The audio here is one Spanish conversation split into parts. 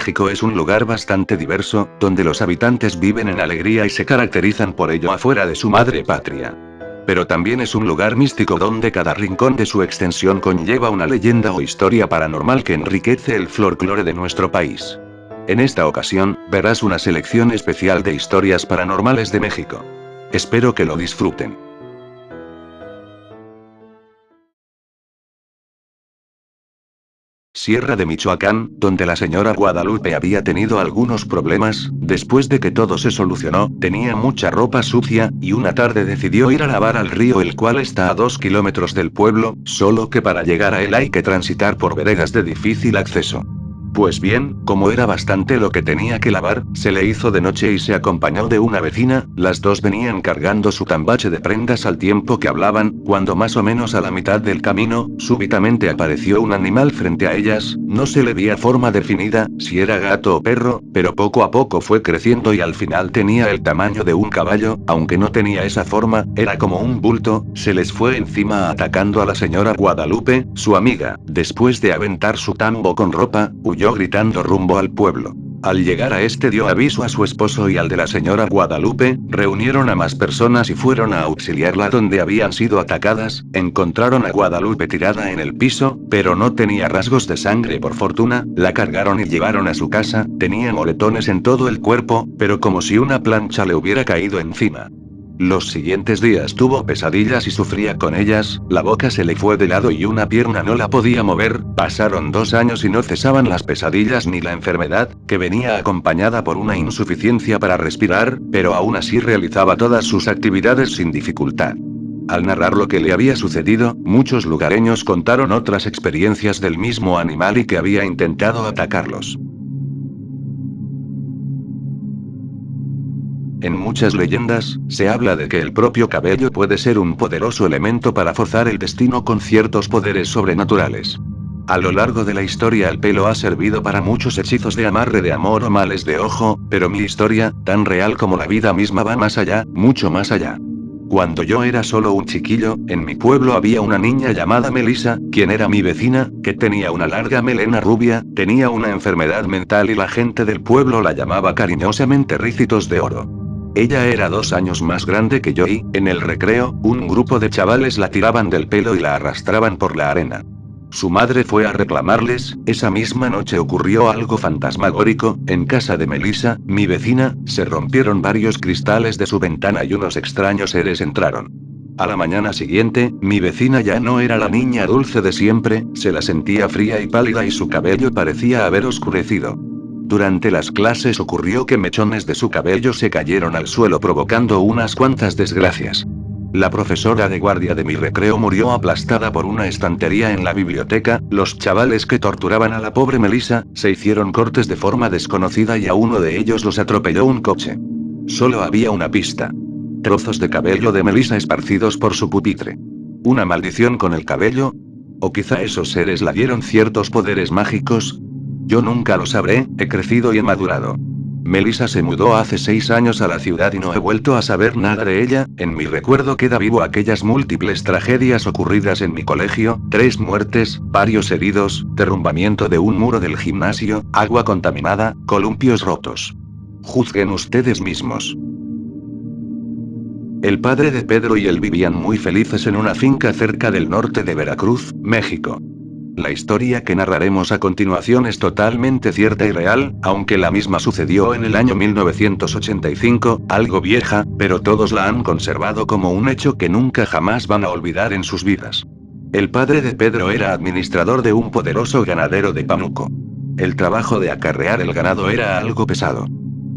México es un lugar bastante diverso, donde los habitantes viven en alegría y se caracterizan por ello afuera de su madre patria. Pero también es un lugar místico donde cada rincón de su extensión conlleva una leyenda o historia paranormal que enriquece el folclore de nuestro país. En esta ocasión, verás una selección especial de historias paranormales de México. Espero que lo disfruten. Sierra de Michoacán, donde la señora Guadalupe había tenido algunos problemas. Después de que todo se solucionó, tenía mucha ropa sucia, y una tarde decidió ir a lavar al río, el cual está a 2 kilómetros del pueblo, solo que para llegar a él hay que transitar por veredas de difícil acceso. Pues bien, como era bastante lo que tenía que lavar, se le hizo de noche y se acompañó de una vecina. Las dos venían cargando su tambache de prendas al tiempo que hablaban, cuando más o menos a la mitad del camino, súbitamente apareció un animal frente a ellas. No se le veía forma definida, si era gato o perro, pero poco a poco fue creciendo y al final tenía el tamaño de un caballo. Aunque no tenía esa forma, era como un bulto. Se les fue encima atacando a la señora Guadalupe, su amiga. Después de aventar su tambo con ropa, huyó gritando rumbo al pueblo. Al llegar a este dio aviso a su esposo y al de la señora Guadalupe. Reunieron a más personas y fueron a auxiliarla donde habían sido atacadas. Encontraron a Guadalupe tirada en el piso, pero no tenía rasgos de sangre por fortuna. La cargaron y llevaron a su casa. Tenía moretones en todo el cuerpo, pero como si una plancha le hubiera caído encima. Los siguientes días tuvo pesadillas y sufría con ellas. La boca se le fue de lado y una pierna no la podía mover. Pasaron 2 años y no cesaban las pesadillas ni la enfermedad, que venía acompañada por una insuficiencia para respirar, pero aún así realizaba todas sus actividades sin dificultad. Al narrar lo que le había sucedido, muchos lugareños contaron otras experiencias del mismo animal y que había intentado atacarlos. En muchas leyendas, se habla de que el propio cabello puede ser un poderoso elemento para forzar el destino con ciertos poderes sobrenaturales. A lo largo de la historia el pelo ha servido para muchos hechizos de amarre de amor o males de ojo, pero mi historia, tan real como la vida misma, va más allá, mucho más allá. Cuando yo era solo un chiquillo, en mi pueblo había una niña llamada Melissa, quien era mi vecina, que tenía una larga melena rubia, tenía una enfermedad mental y la gente del pueblo la llamaba cariñosamente Ricitos de Oro. Ella era 2 años más grande que yo y, en el recreo, un grupo de chavales la tiraban del pelo y la arrastraban por la arena. Su madre fue a reclamarles. Esa misma noche ocurrió algo fantasmagórico. En casa de Melissa, mi vecina, se rompieron varios cristales de su ventana y unos extraños seres entraron. A la mañana siguiente, mi vecina ya no era la niña dulce de siempre, se la sentía fría y pálida y su cabello parecía haber oscurecido. Durante las clases ocurrió que mechones de su cabello se cayeron al suelo provocando unas cuantas desgracias. La profesora de guardia de mi recreo murió aplastada por una estantería en la biblioteca. Los chavales que torturaban a la pobre Melissa, se hicieron cortes de forma desconocida y a uno de ellos los atropelló un coche. Solo había una pista. Trozos de cabello de Melissa esparcidos por su pupitre. ¿Una maldición con el cabello? ¿O quizá esos seres la dieron ciertos poderes mágicos? Yo nunca lo sabré, he crecido y he madurado. Melissa se mudó hace 6 años a la ciudad y no he vuelto a saber nada de ella. En mi recuerdo queda vivo aquellas múltiples tragedias ocurridas en mi colegio: 3 muertes, varios heridos, derrumbamiento de un muro del gimnasio, agua contaminada, columpios rotos. Juzguen ustedes mismos. El padre de Pedro y él vivían muy felices en una finca cerca del norte de Veracruz, México. La historia que narraremos a continuación es totalmente cierta y real, aunque la misma sucedió en el año 1985, algo vieja, pero todos la han conservado como un hecho que nunca jamás van a olvidar en sus vidas. El padre de Pedro era administrador de un poderoso ganadero de Pánuco. El trabajo de acarrear el ganado era algo pesado.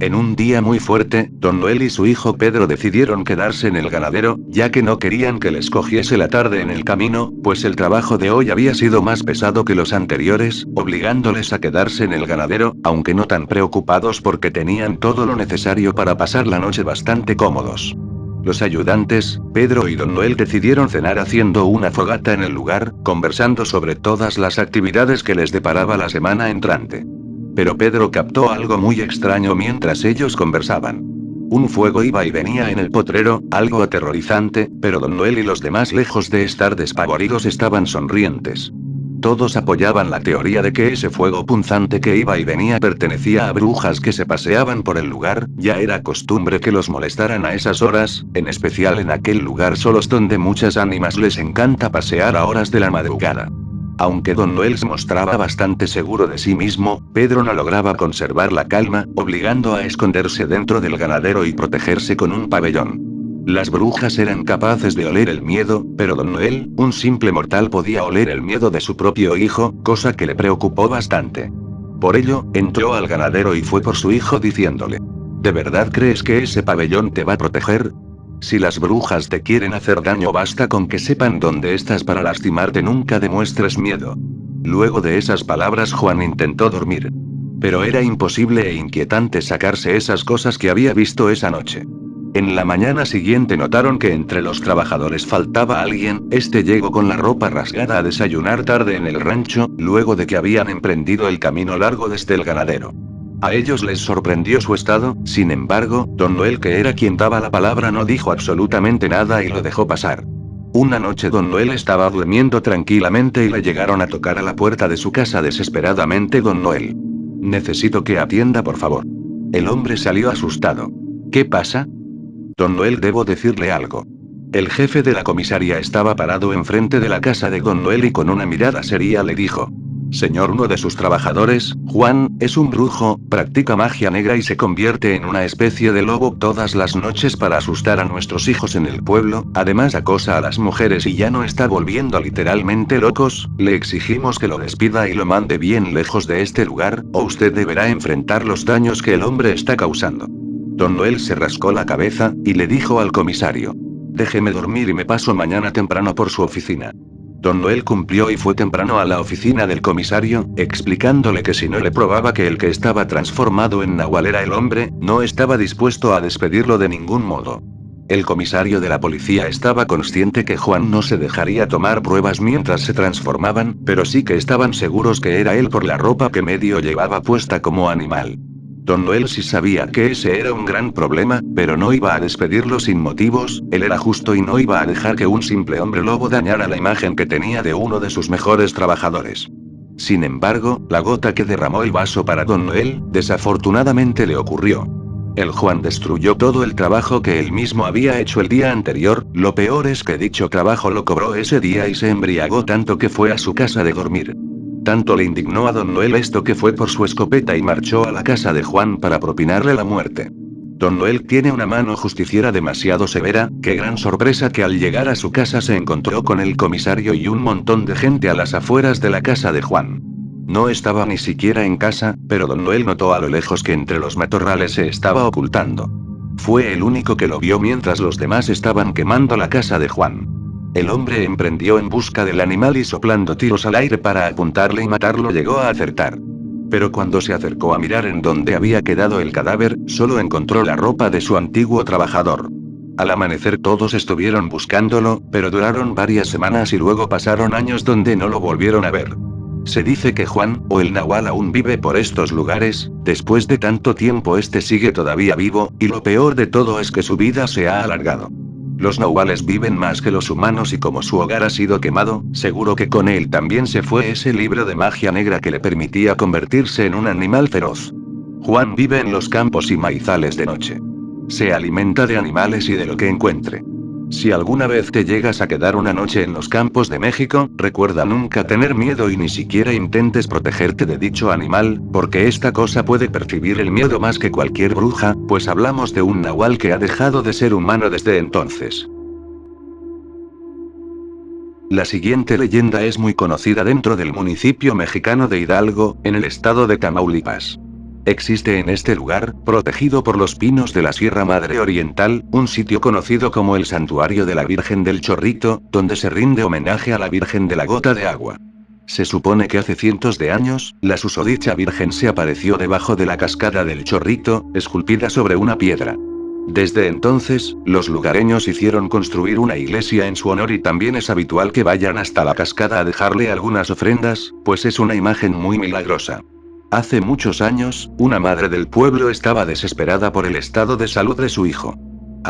En un día muy fuerte, don Noel y su hijo Pedro decidieron quedarse en el ganadero, ya que no querían que les cogiese la tarde en el camino, pues el trabajo de hoy había sido más pesado que los anteriores, obligándoles a quedarse en el ganadero, aunque no tan preocupados porque tenían todo lo necesario para pasar la noche bastante cómodos. Los ayudantes, Pedro y don Noel, decidieron cenar haciendo una fogata en el lugar, conversando sobre todas las actividades que les deparaba la semana entrante. Pero Pedro captó algo muy extraño mientras ellos conversaban. Un fuego iba y venía en el potrero, algo aterrorizante, pero don Noel y los demás, lejos de estar despavoridos, estaban sonrientes. Todos apoyaban la teoría de que ese fuego punzante que iba y venía pertenecía a brujas que se paseaban por el lugar, ya era costumbre que los molestaran a esas horas, en especial en aquel lugar solos donde muchas ánimas les encanta pasear a horas de la madrugada. Aunque Don Noel se mostraba bastante seguro de sí mismo, Pedro no lograba conservar la calma, obligando a esconderse dentro del ganadero y protegerse con un pabellón. Las brujas eran capaces de oler el miedo, pero Don Noel, un simple mortal, podía oler el miedo de su propio hijo, cosa que le preocupó bastante. Por ello, entró al ganadero y fue por su hijo diciéndole: ¿De verdad crees que ese pabellón te va a proteger? Si las brujas te quieren hacer daño, basta con que sepan dónde estás para lastimarte, nunca demuestres miedo. Luego de esas palabras, Juan intentó dormir. Pero era imposible e inquietante sacarse esas cosas que había visto esa noche. En la mañana siguiente notaron que entre los trabajadores faltaba alguien. Este llegó con la ropa rasgada a desayunar tarde en el rancho, luego de que habían emprendido el camino largo desde el ganadero. A ellos les sorprendió su estado, sin embargo, Don Noel, que era quien daba la palabra, no dijo absolutamente nada y lo dejó pasar. Una noche Don Noel estaba durmiendo tranquilamente y le llegaron a tocar a la puerta de su casa desesperadamente. Don Noel. Necesito que atienda, por favor. El hombre salió asustado. ¿Qué pasa? Don Noel, debo decirle algo. El jefe de la comisaría estaba parado enfrente de la casa de Don Noel y con una mirada seria le dijo: Señor, uno de sus trabajadores, Juan, es un brujo, practica magia negra y se convierte en una especie de lobo todas las noches para asustar a nuestros hijos en el pueblo, además acosa a las mujeres y ya nos está volviendo literalmente locos. Le exigimos que lo despida y lo mande bien lejos de este lugar, o usted deberá enfrentar los daños que el hombre está causando. Don Noel se rascó la cabeza, y le dijo al comisario: Déjeme dormir y me paso mañana temprano por su oficina. Don Noel cumplió y fue temprano a la oficina del comisario, explicándole que si no le probaba que el que estaba transformado en nahual era el hombre, no estaba dispuesto a despedirlo de ningún modo. El comisario de la policía estaba consciente que Juan no se dejaría tomar pruebas mientras se transformaban, pero sí que estaban seguros que era él por la ropa que medio llevaba puesta como animal. Don Noel sí sabía que ese era un gran problema, pero no iba a despedirlo sin motivos. Él era justo y no iba a dejar que un simple hombre lobo dañara la imagen que tenía de uno de sus mejores trabajadores. Sin embargo, la gota que derramó el vaso para Don Noel, desafortunadamente le ocurrió. El Juan destruyó todo el trabajo que él mismo había hecho el día anterior. Lo peor es que dicho trabajo lo cobró ese día y se embriagó tanto que fue a su casa de dormir. Tanto le indignó a Don Noel esto que fue por su escopeta y marchó a la casa de Juan para propinarle la muerte. Don Noel tiene una mano justiciera demasiado severa. Qué gran sorpresa que al llegar a su casa se encontró con el comisario y un montón de gente a las afueras de la casa de Juan. No estaba ni siquiera en casa, pero Don Noel notó a lo lejos que entre los matorrales se estaba ocultando. Fue el único que lo vio mientras los demás estaban quemando la casa de Juan. El hombre emprendió en busca del animal y soplando tiros al aire para apuntarle y matarlo llegó a acertar. Pero cuando se acercó a mirar en donde había quedado el cadáver, solo encontró la ropa de su antiguo trabajador. Al amanecer todos estuvieron buscándolo, pero duraron varias semanas y luego pasaron años donde no lo volvieron a ver. Se dice que Juan, o el nahual, aún vive por estos lugares. Después de tanto tiempo este sigue todavía vivo, y lo peor de todo es que su vida se ha alargado. Los nahuales viven más que los humanos y como su hogar ha sido quemado, seguro que con él también se fue ese libro de magia negra que le permitía convertirse en un animal feroz. Juan vive en los campos y maizales de noche. Se alimenta de animales y de lo que encuentre. Si alguna vez te llegas a quedar una noche en los campos de México, recuerda nunca tener miedo y ni siquiera intentes protegerte de dicho animal, porque esta cosa puede percibir el miedo más que cualquier bruja, pues hablamos de un nahual que ha dejado de ser humano desde entonces. La siguiente leyenda es muy conocida dentro del municipio mexicano de Hidalgo, en el estado de Tamaulipas. Existe en este lugar, protegido por los pinos de la Sierra Madre Oriental, un sitio conocido como el Santuario de la Virgen del Chorrito, donde se rinde homenaje a la Virgen de la Gota de Agua. Se supone que hace cientos de años, la susodicha Virgen se apareció debajo de la cascada del Chorrito, esculpida sobre una piedra. Desde entonces, los lugareños hicieron construir una iglesia en su honor y también es habitual que vayan hasta la cascada a dejarle algunas ofrendas, pues es una imagen muy milagrosa. Hace muchos años, una madre del pueblo estaba desesperada por el estado de salud de su hijo.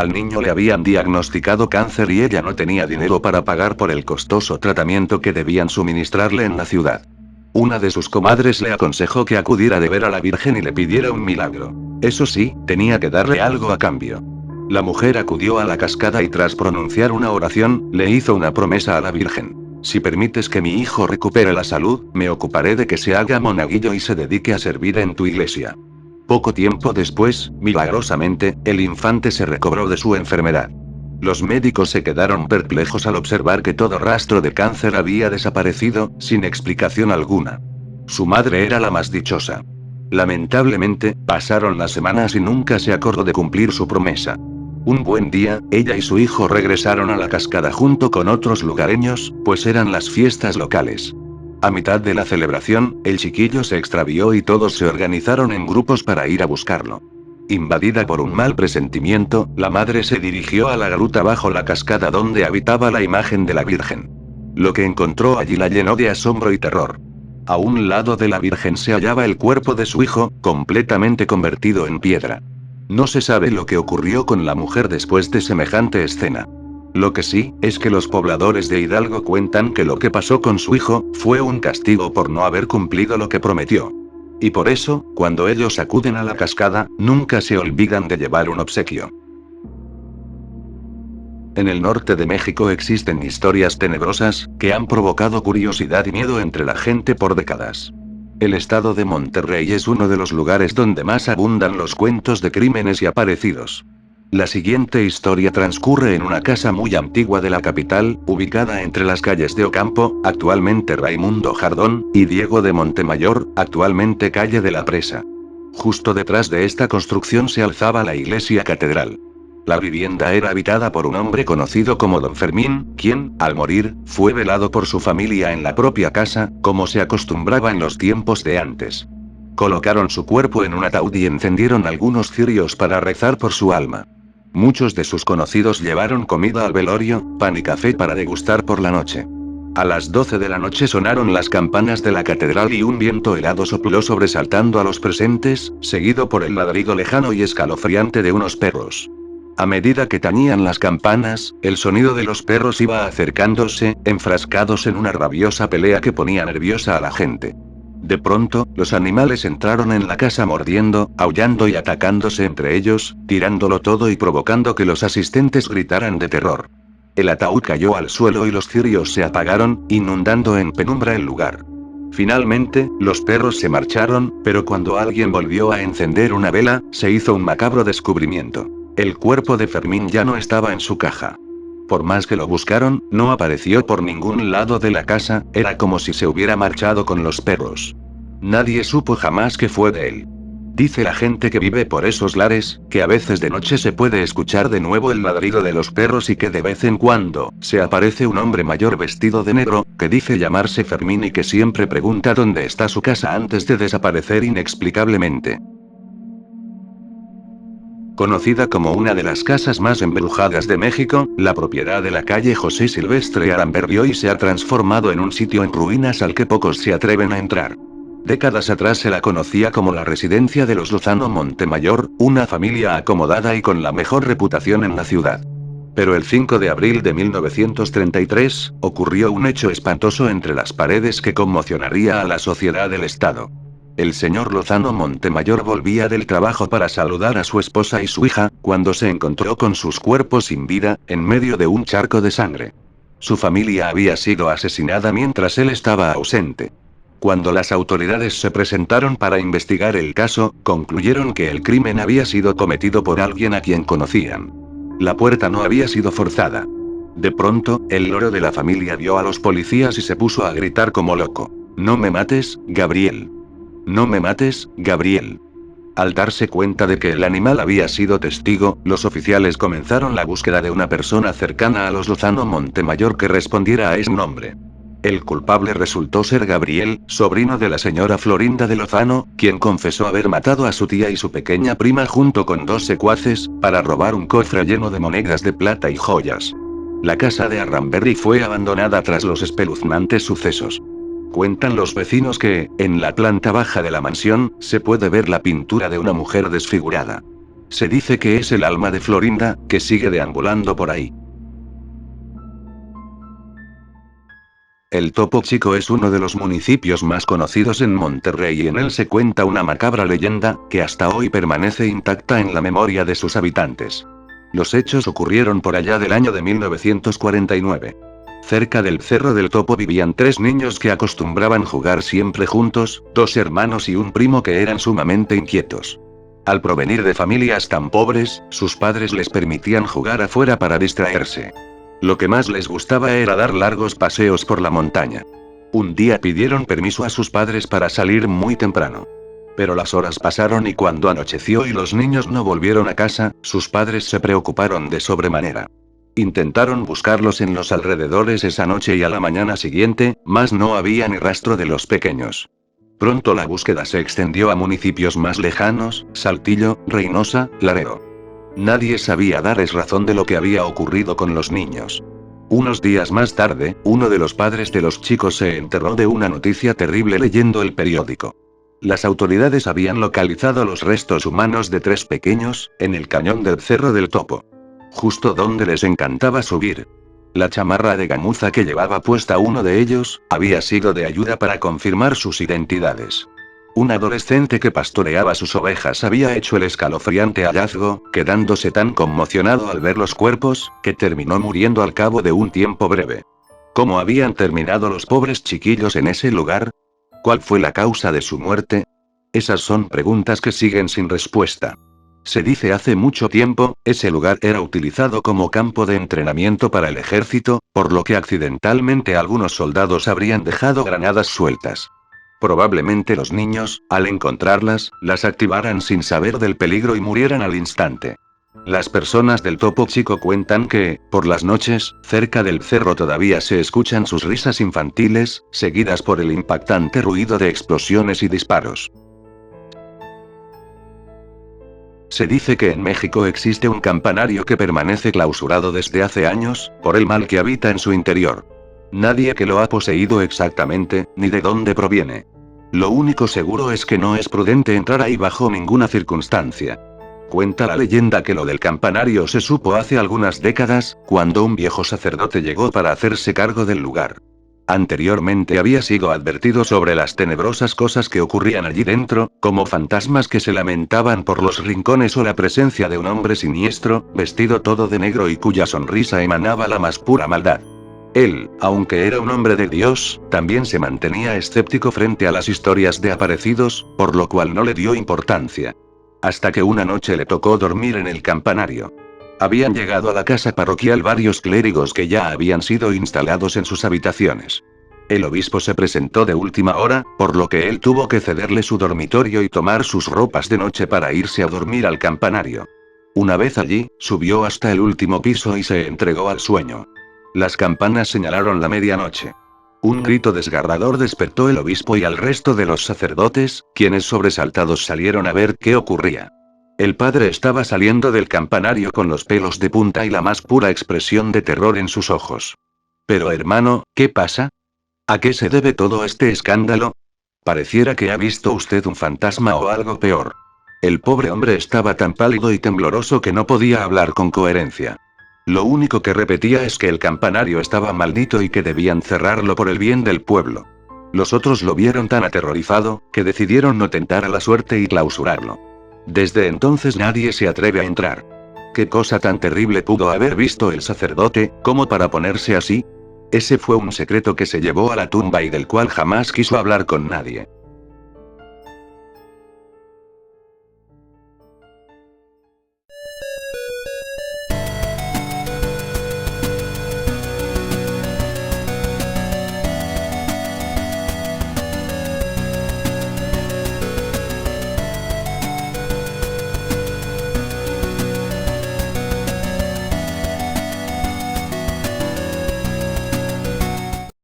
Al niño le habían diagnosticado cáncer y ella no tenía dinero para pagar por el costoso tratamiento que debían suministrarle en la ciudad. Una de sus comadres le aconsejó que acudiera de ver a la Virgen y le pidiera un milagro. Eso sí, tenía que darle algo a cambio. La mujer acudió a la cascada y tras pronunciar una oración, le hizo una promesa a la Virgen. Si permites que mi hijo recupere la salud, me ocuparé de que se haga monaguillo y se dedique a servir en tu iglesia. Poco tiempo después, milagrosamente, el infante se recobró de su enfermedad. Los médicos se quedaron perplejos al observar que todo rastro de cáncer había desaparecido, sin explicación alguna. Su madre era la más dichosa. Lamentablemente, pasaron las semanas y nunca se acordó de cumplir su promesa. Un buen día, ella y su hijo regresaron a la cascada junto con otros lugareños, pues eran las fiestas locales. A mitad de la celebración, el chiquillo se extravió y todos se organizaron en grupos para ir a buscarlo. Invadida por un mal presentimiento, la madre se dirigió a la gruta bajo la cascada donde habitaba la imagen de la Virgen. Lo que encontró allí la llenó de asombro y terror. A un lado de la Virgen se hallaba el cuerpo de su hijo, completamente convertido en piedra. No se sabe lo que ocurrió con la mujer después de semejante escena. Lo que sí, es que los pobladores de Hidalgo cuentan que lo que pasó con su hijo, fue un castigo por no haber cumplido lo que prometió. Y por eso, cuando ellos acuden a la cascada, nunca se olvidan de llevar un obsequio. En el norte de México existen historias tenebrosas, que han provocado curiosidad y miedo entre la gente por décadas. El estado de Monterrey es uno de los lugares donde más abundan los cuentos de crímenes y aparecidos. La siguiente historia transcurre en una casa muy antigua de la capital, ubicada entre las calles de Ocampo, actualmente Raimundo Jardón, y Diego de Montemayor, actualmente calle de la Presa. Justo detrás de esta construcción se alzaba la iglesia catedral. La vivienda era habitada por un hombre conocido como Don Fermín, quien, al morir, fue velado por su familia en la propia casa, como se acostumbraba en los tiempos de antes. Colocaron su cuerpo en un ataúd y encendieron algunos cirios para rezar por su alma. Muchos de sus conocidos llevaron comida al velorio, pan y café para degustar por la noche. A las 12 de la noche sonaron las campanas de la catedral y un viento helado sopló sobresaltando a los presentes, seguido por el ladrido lejano y escalofriante de unos perros. A medida que tañían las campanas, el sonido de los perros iba acercándose, enfrascados en una rabiosa pelea que ponía nerviosa a la gente. De pronto, los animales entraron en la casa mordiendo, aullando y atacándose entre ellos, tirándolo todo y provocando que los asistentes gritaran de terror. El ataúd cayó al suelo y los cirios se apagaron, inundando en penumbra el lugar. Finalmente, los perros se marcharon, pero cuando alguien volvió a encender una vela, se hizo un macabro descubrimiento. El cuerpo de Fermín ya no estaba en su caja. Por más que lo buscaron, no apareció por ningún lado de la casa, era como si se hubiera marchado con los perros. Nadie supo jamás qué fue de él. Dice la gente que vive por esos lares, que a veces de noche se puede escuchar de nuevo el ladrido de los perros y que de vez en cuando, se aparece un hombre mayor vestido de negro, que dice llamarse Fermín y que siempre pregunta dónde está su casa antes de desaparecer inexplicablemente. Conocida como una de las casas más embrujadas de México, la propiedad de la calle José Silvestre Aramberri hoy se ha transformado en un sitio en ruinas al que pocos se atreven a entrar. Décadas atrás se la conocía como la residencia de los Lozano Montemayor, una familia acomodada y con la mejor reputación en la ciudad. Pero el 5 de abril de 1933, ocurrió un hecho espantoso entre las paredes que conmocionaría a la sociedad del estado. El señor Lozano Montemayor volvía del trabajo para saludar a su esposa y su hija, cuando se encontró con sus cuerpos sin vida, en medio de un charco de sangre. Su familia había sido asesinada mientras él estaba ausente. Cuando las autoridades se presentaron para investigar el caso, concluyeron que el crimen había sido cometido por alguien a quien conocían. La puerta no había sido forzada. De pronto, el loro de la familia vio a los policías y se puso a gritar como loco: «No me mates, Gabriel. No me mates, Gabriel». Al darse cuenta de que el animal había sido testigo, los oficiales comenzaron la búsqueda de una persona cercana a los Lozano Montemayor que respondiera a ese nombre. El culpable resultó ser Gabriel, sobrino de la señora Florinda de Lozano, quien confesó haber matado a su tía y su pequeña prima junto con 2 secuaces, para robar un cofre lleno de monedas de plata y joyas. La casa de Aramberri fue abandonada tras los espeluznantes sucesos. Cuentan los vecinos que, en la planta baja de la mansión, se puede ver la pintura de una mujer desfigurada. Se dice que es el alma de Florinda, que sigue deambulando por ahí. El Topo Chico es uno de los municipios más conocidos en Monterrey y en él se cuenta una macabra leyenda, que hasta hoy permanece intacta en la memoria de sus habitantes. Los hechos ocurrieron por allá del año de 1949. Cerca del Cerro del Topo vivían 3 niños que acostumbraban jugar siempre juntos, 2 hermanos y un primo que eran sumamente inquietos. Al provenir de familias tan pobres, sus padres les permitían jugar afuera para distraerse. Lo que más les gustaba era dar largos paseos por la montaña. Un día pidieron permiso a sus padres para salir muy temprano. Pero las horas pasaron y cuando anocheció y los niños no volvieron a casa, sus padres se preocuparon de sobremanera. Intentaron buscarlos en los alrededores esa noche y a la mañana siguiente, mas no había ni rastro de los pequeños. Pronto la búsqueda se extendió a municipios más lejanos, Saltillo, Reynosa, Laredo. Nadie sabía darles razón de lo que había ocurrido con los niños. Unos días más tarde, uno de los padres de los chicos se enteró de una noticia terrible leyendo el periódico. Las autoridades habían localizado los restos humanos de 3 pequeños, en el cañón del Cerro del Topo. Justo donde les encantaba subir. La chamarra de gamuza que llevaba puesta uno de ellos, había sido de ayuda para confirmar sus identidades. Un adolescente que pastoreaba sus ovejas había hecho el escalofriante hallazgo, quedándose tan conmocionado al ver los cuerpos, que terminó muriendo al cabo de un tiempo breve. ¿Cómo habían terminado los pobres chiquillos en ese lugar? ¿Cuál fue la causa de su muerte? Esas son preguntas que siguen sin respuesta. Se dice hace mucho tiempo, ese lugar era utilizado como campo de entrenamiento para el ejército, por lo que accidentalmente algunos soldados habrían dejado granadas sueltas. Probablemente los niños, al encontrarlas, las activaran sin saber del peligro y murieran al instante. Las personas del Topo Chico cuentan que, por las noches, cerca del cerro todavía se escuchan sus risas infantiles, seguidas por el impactante ruido de explosiones y disparos. Se dice que en México existe un campanario que permanece clausurado desde hace años, por el mal que habita en su interior. Nadie que lo ha poseído exactamente, ni de dónde proviene. Lo único seguro es que no es prudente entrar ahí bajo ninguna circunstancia. Cuenta la leyenda que lo del campanario se supo hace algunas décadas, cuando un viejo sacerdote llegó para hacerse cargo del lugar. Anteriormente había sido advertido sobre las tenebrosas cosas que ocurrían allí dentro, como fantasmas que se lamentaban por los rincones o la presencia de un hombre siniestro, vestido todo de negro y cuya sonrisa emanaba la más pura maldad. Él, aunque era un hombre de Dios, también se mantenía escéptico frente a las historias de aparecidos, por lo cual no le dio importancia. Hasta que una noche le tocó dormir en el campanario. Habían llegado a la casa parroquial varios clérigos que ya habían sido instalados en sus habitaciones. El obispo se presentó de última hora, por lo que él tuvo que cederle su dormitorio y tomar sus ropas de noche para irse a dormir al campanario. Una vez allí, subió hasta el último piso y se entregó al sueño. Las campanas señalaron la medianoche. Un grito desgarrador despertó el obispo y al resto de los sacerdotes, quienes sobresaltados salieron a ver qué ocurría. El padre estaba saliendo del campanario con los pelos de punta y la más pura expresión de terror en sus ojos. Pero hermano, ¿qué pasa? ¿A qué se debe todo este escándalo? Pareciera que ha visto usted un fantasma o algo peor. El pobre hombre estaba tan pálido y tembloroso que no podía hablar con coherencia. Lo único que repetía es que el campanario estaba maldito y que debían cerrarlo por el bien del pueblo. Los otros lo vieron tan aterrorizado, que decidieron no tentar a la suerte y clausurarlo. Desde entonces nadie se atreve a entrar. ¿Qué cosa tan terrible pudo haber visto el sacerdote, como para ponerse así? Ese fue un secreto que se llevó a la tumba y del cual jamás quiso hablar con nadie.